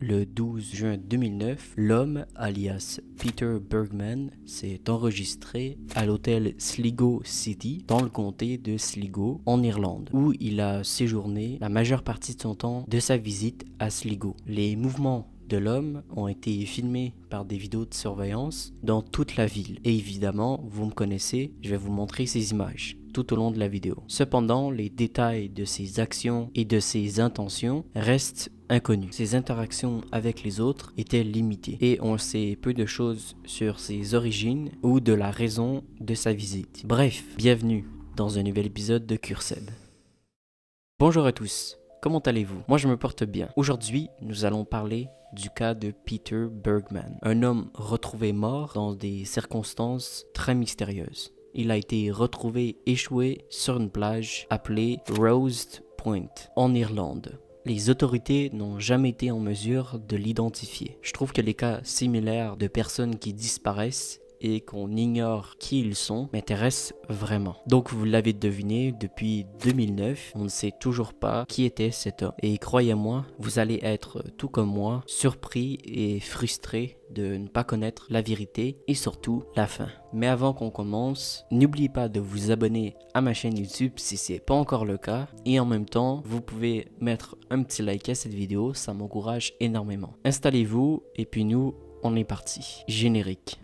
Le 12 juin 2009, l'homme, alias Peter Bergman, s'est enregistré à l'hôtel Sligo City, dans le comté de Sligo, en Irlande, où il a séjourné la majeure partie de son temps de sa visite à Sligo. Les mouvements de l'homme ont été filmés par des vidéos de surveillance dans toute la ville. Et évidemment, vous me connaissez, je vais vous montrer ces images tout au long de la vidéo. Cependant, les détails de ses actions et de ses intentions restent inconnus. Ses interactions avec les autres étaient limitées et on sait peu de choses sur ses origines ou de la raison de sa visite. Bref, bienvenue dans un nouvel épisode de Cursed. Bonjour à tous, comment allez-vous? Moi je me porte bien. Aujourd'hui, nous allons parler du cas de Peter Bergman, un homme retrouvé mort dans des circonstances très mystérieuses. Il a été retrouvé échoué sur une plage appelée Rose Point, en Irlande. Les autorités n'ont jamais été en mesure de l'identifier. Je trouve que les cas similaires de personnes qui disparaissent et qu'on ignore qui ils sont m'intéresse vraiment. Donc vous l'avez deviné, depuis 2009, on ne sait toujours pas qui était cet homme. Et croyez-moi, vous allez être, tout comme moi, surpris et frustré de ne pas connaître la vérité et surtout la fin. Mais avant qu'on commence, n'oubliez pas de vous abonner à ma chaîne YouTube si ce n'est pas encore le cas. Et en même temps, vous pouvez mettre un petit like à cette vidéo, ça m'encourage énormément. Installez-vous et puis nous, on est parti. Générique.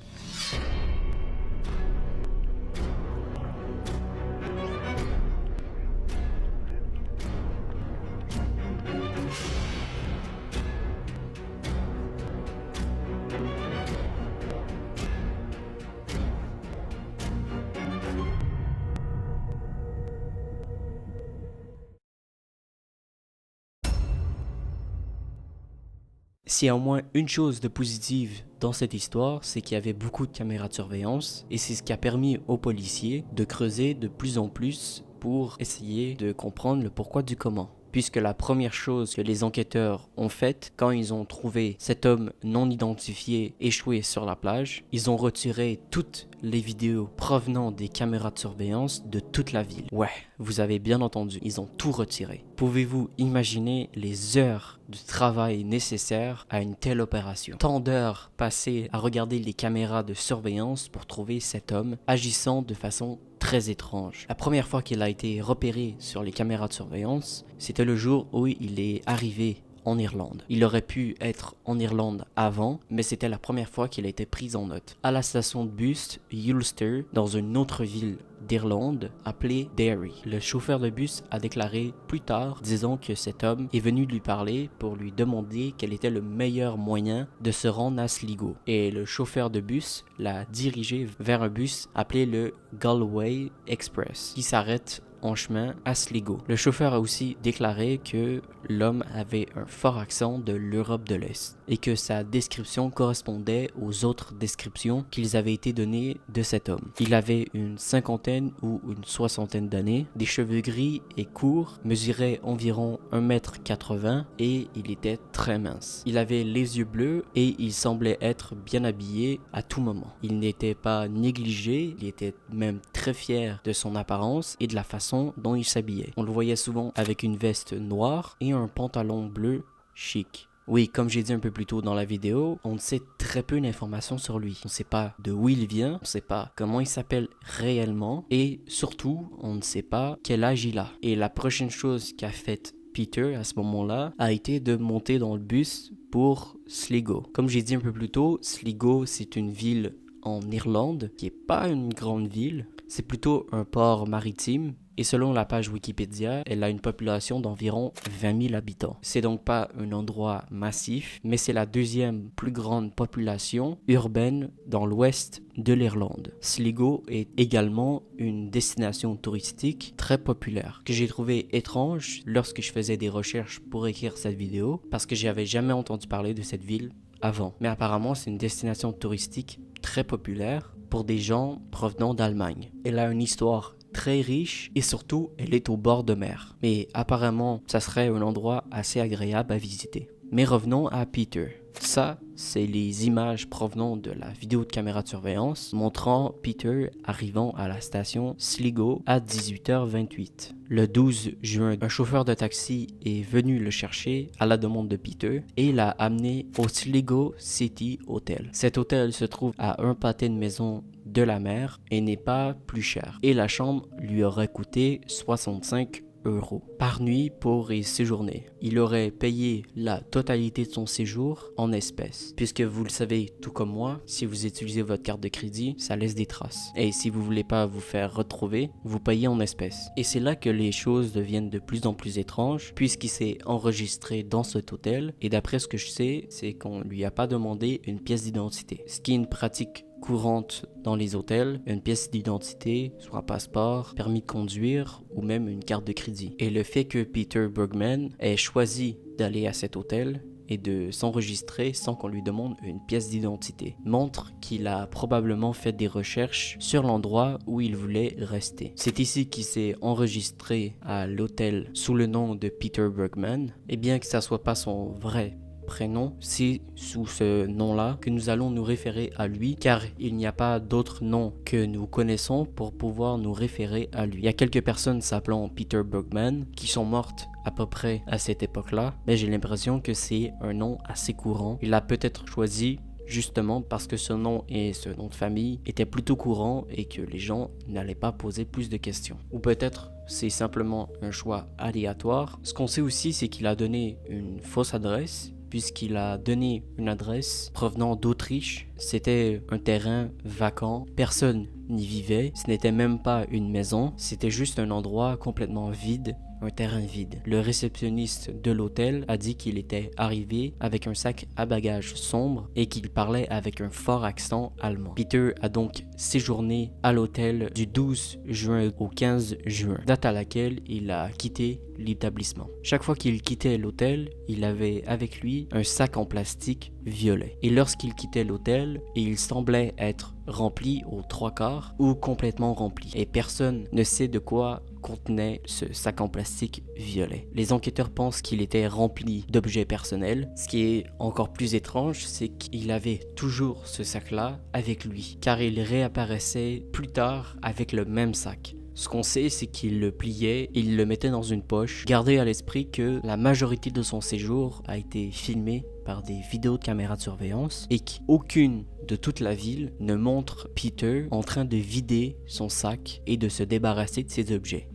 S'il y a au moins une chose de positive dans cette histoire, c'est qu'il y avait beaucoup de caméras de surveillance et c'est ce qui a permis aux policiers de creuser de plus en plus pour essayer de comprendre le pourquoi du comment. Puisque la première chose que les enquêteurs ont faite quand ils ont trouvé cet homme non identifié échoué sur la plage, ils ont retiré toutes les vidéos provenant des caméras de surveillance de toute la ville. Ouais, vous avez bien entendu, ils ont tout retiré. Pouvez-vous imaginer les heures de travail nécessaires à une telle opération? Tant d'heures passées à regarder les caméras de surveillance pour trouver cet homme agissant de façon très étrange. La première fois qu'il a été repéré sur les caméras de surveillance, c'était le jour où il est arrivé en Irlande. Il aurait pu être en Irlande avant, mais c'était la première fois qu'il a été pris en note. À la station de bus Ulster, dans une autre ville d'Irlande appelée Derry. Le chauffeur de bus a déclaré plus tard, disant que cet homme est venu lui parler pour lui demander quel était le meilleur moyen de se rendre à Sligo. Et le chauffeur de bus l'a dirigé vers un bus appelé le Galway Express, qui s'arrête en chemin à Sligo. Le chauffeur a aussi déclaré que l'homme avait un fort accent de l'Europe de l'Est et que sa description correspondait aux autres descriptions qu'ils avaient été données de cet homme. Il avait une cinquantaine ou une soixantaine d'années, des cheveux gris et courts, mesurait environ 1,80 m et il était très mince. Il avait les yeux bleus et il semblait être bien habillé à tout moment. Il n'était pas négligé, il était même très fier de son apparence et de la façon dont il s'habillait. On le voyait souvent avec une veste noire et un pantalon bleu chic. Oui, comme j'ai dit un peu plus tôt dans la vidéo, on ne sait très peu d'informations sur lui. On ne sait pas de où il vient, on ne sait pas comment il s'appelle réellement et surtout, on ne sait pas quel âge il a. Et la prochaine chose qu'a faite Peter à ce moment-là a été de monter dans le bus pour Sligo. Comme j'ai dit un peu plus tôt, Sligo c'est une ville en Irlande qui n'est pas une grande ville, c'est plutôt un port maritime. Et selon la page Wikipédia, elle a une population d'environ 20 000 habitants. C'est donc pas un endroit massif, mais c'est la deuxième plus grande population urbaine dans l'ouest de l'Irlande. Sligo est également une destination touristique très populaire, que j'ai trouvé étrange lorsque je faisais des recherches pour écrire cette vidéo, parce que j'avais jamais entendu parler de cette ville avant. Mais apparemment, c'est une destination touristique très populaire pour des gens provenant d'Allemagne. Elle a une histoire très riche et surtout elle est au bord de mer. Mais apparemment ça serait un endroit assez agréable à visiter. Mais revenons à Peter. Ça, c'est les images provenant de la vidéo de caméra de surveillance montrant Peter arrivant à la station Sligo à 18h28. Le 12 juin, un chauffeur de taxi est venu le chercher à la demande de Peter et l'a amené au Sligo City Hotel. Cet hôtel se trouve à un pâté de maison de la mer et n'est pas plus cher. Et la chambre lui aurait coûté 65 € par nuit pour y séjourner. Il aurait payé la totalité de son séjour en espèces. Puisque vous le savez, tout comme moi, si vous utilisez votre carte de crédit, ça laisse des traces. Et si vous voulez pas vous faire retrouver, vous payez en espèces. Et c'est là que les choses deviennent de plus en plus étranges, puisqu'il s'est enregistré dans cet hôtel. Et d'après ce que je sais, c'est qu'on lui a pas demandé une pièce d'identité. Ce qui est une pratique courante dans les hôtels, une pièce d'identité, soit un passeport, permis de conduire ou même une carte de crédit. Et le fait que Peter Bergman ait choisi d'aller à cet hôtel et de s'enregistrer sans qu'on lui demande une pièce d'identité montre qu'il a probablement fait des recherches sur l'endroit où il voulait rester. C'est ici qu'il s'est enregistré à l'hôtel sous le nom de Peter Bergman, et bien que ça soit pas son vrai prénom, c'est sous ce nom-là que nous allons nous référer à lui, car il n'y a pas d'autre nom que nous connaissons pour pouvoir nous référer à lui. Il y a quelques personnes s'appelant Peter Bergman qui sont mortes à peu près à cette époque-là, mais j'ai l'impression que c'est un nom assez courant. Il a peut-être choisi justement parce que ce nom et ce nom de famille étaient plutôt courants et que les gens n'allaient pas poser plus de questions. Ou peut-être c'est simplement un choix aléatoire. Ce qu'on sait aussi, c'est qu'il a donné une fausse adresse, puisqu'il a donné une adresse provenant d'Autriche. C'était un terrain vacant, personne n'y vivait, ce n'était même pas une maison, c'était juste un endroit complètement vide, un terrain vide. Le réceptionniste de l'hôtel a dit qu'il était arrivé avec un sac à bagages sombre et qu'il parlait avec un fort accent allemand. Peter a donc séjourné à l'hôtel du 12 juin au 15 juin, date à laquelle il a quitté l'établissement. Chaque fois qu'il quittait l'hôtel, il avait avec lui un sac en plastique violet. Et lorsqu'il quittait l'hôtel, il semblait être rempli aux 3/4 ou complètement rempli. Et personne ne sait de quoi contenait ce sac en plastique violet. Les enquêteurs pensent qu'il était rempli d'objets personnels. Ce qui est encore plus étrange, c'est qu'il avait toujours ce sac-là avec lui, car il réapparaissait plus tard avec le même sac. Ce qu'on sait, c'est qu'il le pliait, il le mettait dans une poche. Gardez à l'esprit que la majorité de son séjour a été filmée par des vidéos de caméras de surveillance et qu'aucune de toute la ville ne montre Peter en train de vider son sac et de se débarrasser de ses objets.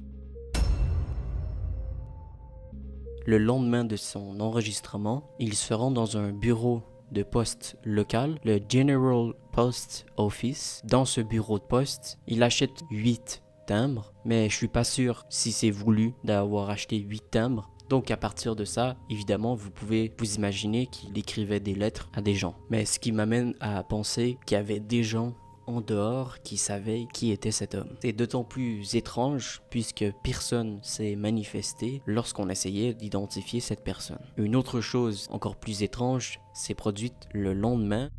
Le lendemain de son enregistrement, il se rend dans un bureau de poste local, le General Post Office. Dans ce bureau de poste, il achète 8 timbres, mais je suis pas sûr si c'est voulu d'avoir acheté 8 timbres. Donc à partir de ça, évidemment, vous pouvez vous imaginer qu'il écrivait des lettres à des gens. Mais ce qui m'amène à penser qu'il y avait des gens en dehors qui savaient qui était cet homme. C'est d'autant plus étrange puisque personne s'est manifesté lorsqu'on essayait d'identifier cette personne. Une autre chose encore plus étrange s'est produite le lendemain.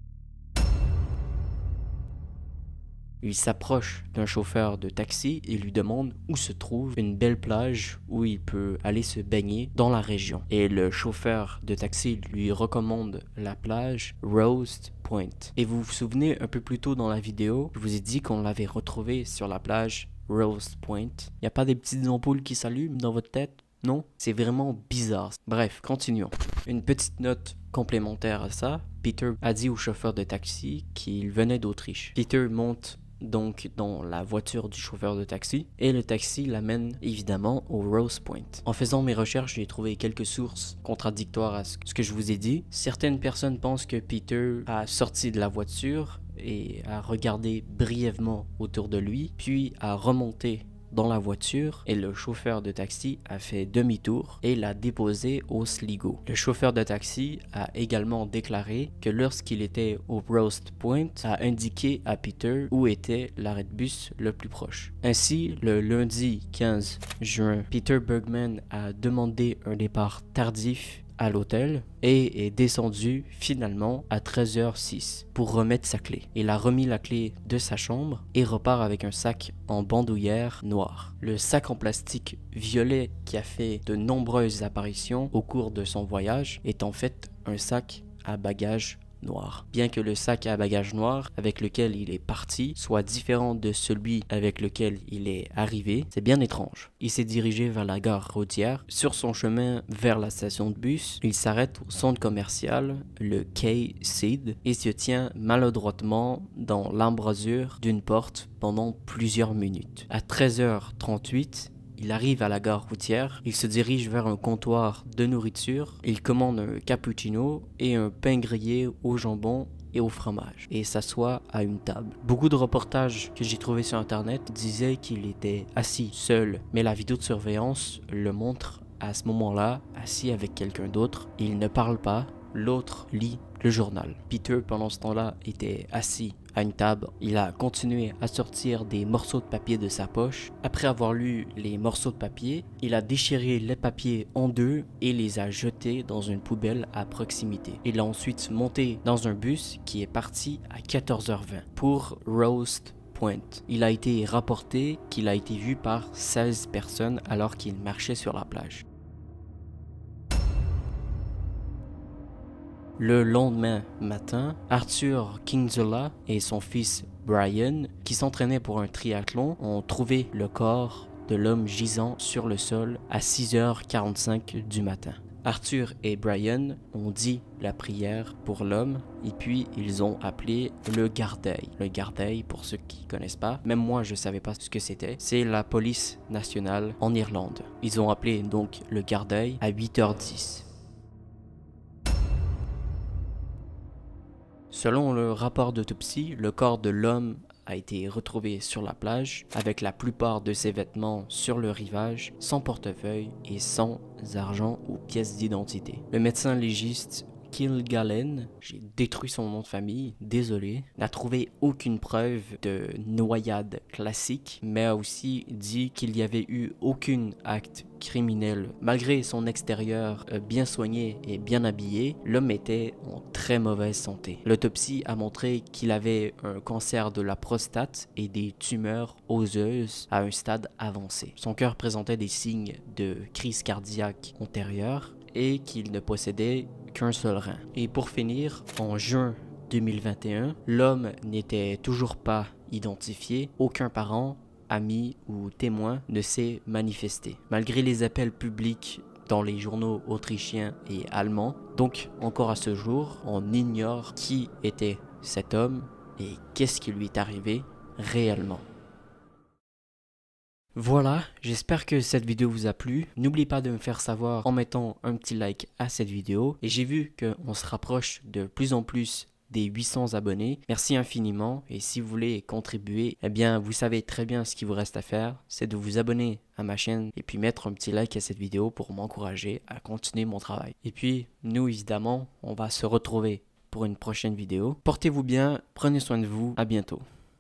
Il s'approche d'un chauffeur de taxi et lui demande où se trouve une belle plage où il peut aller se baigner dans la région. Et le chauffeur de taxi lui recommande la plage Rose Point. Et vous vous souvenez un peu plus tôt dans la vidéo, je vous ai dit qu'on l'avait retrouvé sur la plage Rose Point. Il n'y a pas des petites ampoules qui s'allument dans votre tête? Non? C'est vraiment bizarre. Bref, continuons. Une petite note complémentaire à ça. Peter a dit au chauffeur de taxi qu'il venait d'Autriche. Peter monte donc dans la voiture du chauffeur de taxi et le taxi l'amène évidemment au Rose Point. En faisant mes recherches, j'ai trouvé quelques sources contradictoires à ce que je vous ai dit. Certaines personnes pensent que Peter a sorti de la voiture et a regardé brièvement autour de lui, puis a remonté dans la voiture et le chauffeur de taxi a fait demi-tour et l'a déposé au Sligo. Le chauffeur de taxi a également déclaré que lorsqu'il était au Rose Point, a indiqué à Peter où était l'arrêt de bus le plus proche. Ainsi, le lundi 15 juin, Peter Bergman a demandé un départ tardif à l'hôtel et est descendu finalement à 13h06 pour remettre sa clé. Il a remis la clé de sa chambre et repart avec un sac en bandoulière noire. Le sac en plastique violet qui a fait de nombreuses apparitions au cours de son voyage est en fait un sac à bagages noir. Bien que le sac à bagages noir avec lequel il est parti soit différent de celui avec lequel il est arrivé, c'est bien étrange. Il s'est dirigé vers la gare routière. Sur son chemin vers la station de bus, il s'arrête au centre commercial, le Quai Seed, et se tient maladroitement dans l'embrasure d'une porte pendant plusieurs minutes. À 13h38, il arrive à la gare routière, il se dirige vers un comptoir de nourriture, il commande un cappuccino et un pain grillé au jambon et au fromage et s'assoit à une table. Beaucoup de reportages que j'ai trouvés sur internet disaient qu'il était assis seul, mais la vidéo de surveillance le montre à ce moment-là, assis avec quelqu'un d'autre. Il ne parle pas, l'autre lit le journal. Peter, pendant ce temps-là, était assis à une table. Il a continué à sortir des morceaux de papier de sa poche. Après avoir lu les morceaux de papier, il a déchiré les papiers en deux et les a jetés dans une poubelle à proximité. Il a ensuite monté dans un bus qui est parti à 14h20 pour Roast Point. Il a été rapporté qu'il a été vu par 16 personnes alors qu'il marchait sur la plage. Le lendemain matin, Arthur Kinsella et son fils Brian, qui s'entraînaient pour un triathlon, ont trouvé le corps de l'homme gisant sur le sol à 6h45 du matin. Arthur et Brian ont dit la prière pour l'homme et puis ils ont appelé le Gardaí. Le Gardaí, pour ceux qui ne connaissent pas, même moi je ne savais pas ce que c'était, c'est la police nationale en Irlande. Ils ont appelé donc le Gardaí à 8h10. Selon le rapport d'autopsie, le corps de l'homme a été retrouvé sur la plage avec la plupart de ses vêtements sur le rivage, sans portefeuille et sans argent ou pièces d'identité. Le médecin légiste Kilgallen, j'ai détruit son nom de famille, désolé, n'a trouvé aucune preuve de noyade classique, mais a aussi dit qu'il n'y avait eu aucun acte criminel. Malgré son extérieur bien soigné et bien habillé, l'homme était en très mauvaise santé. L'autopsie a montré qu'il avait un cancer de la prostate et des tumeurs osseuses à un stade avancé. Son cœur présentait des signes de crise cardiaque antérieure et qu'il ne possédait qu'un seul rein. Et pour finir, en juin 2021, l'homme n'était toujours pas identifié. Aucun parent, ami ou témoin ne s'est manifesté. Malgré les appels publics dans les journaux autrichiens et allemands, donc encore à ce jour, on ignore qui était cet homme et qu'est-ce qui lui est arrivé réellement. Voilà, j'espère que cette vidéo vous a plu. N'oubliez pas de me faire savoir en mettant un petit like à cette vidéo. Et j'ai vu qu'on se rapproche de plus en plus des 800 abonnés. Merci infiniment. Et si vous voulez contribuer, eh bien, vous savez très bien ce qu'il vous reste à faire. C'est de vous abonner à ma chaîne et puis mettre un petit like à cette vidéo pour m'encourager à continuer mon travail. Et puis, nous, évidemment, on va se retrouver pour une prochaine vidéo. Portez-vous bien, prenez soin de vous. À bientôt.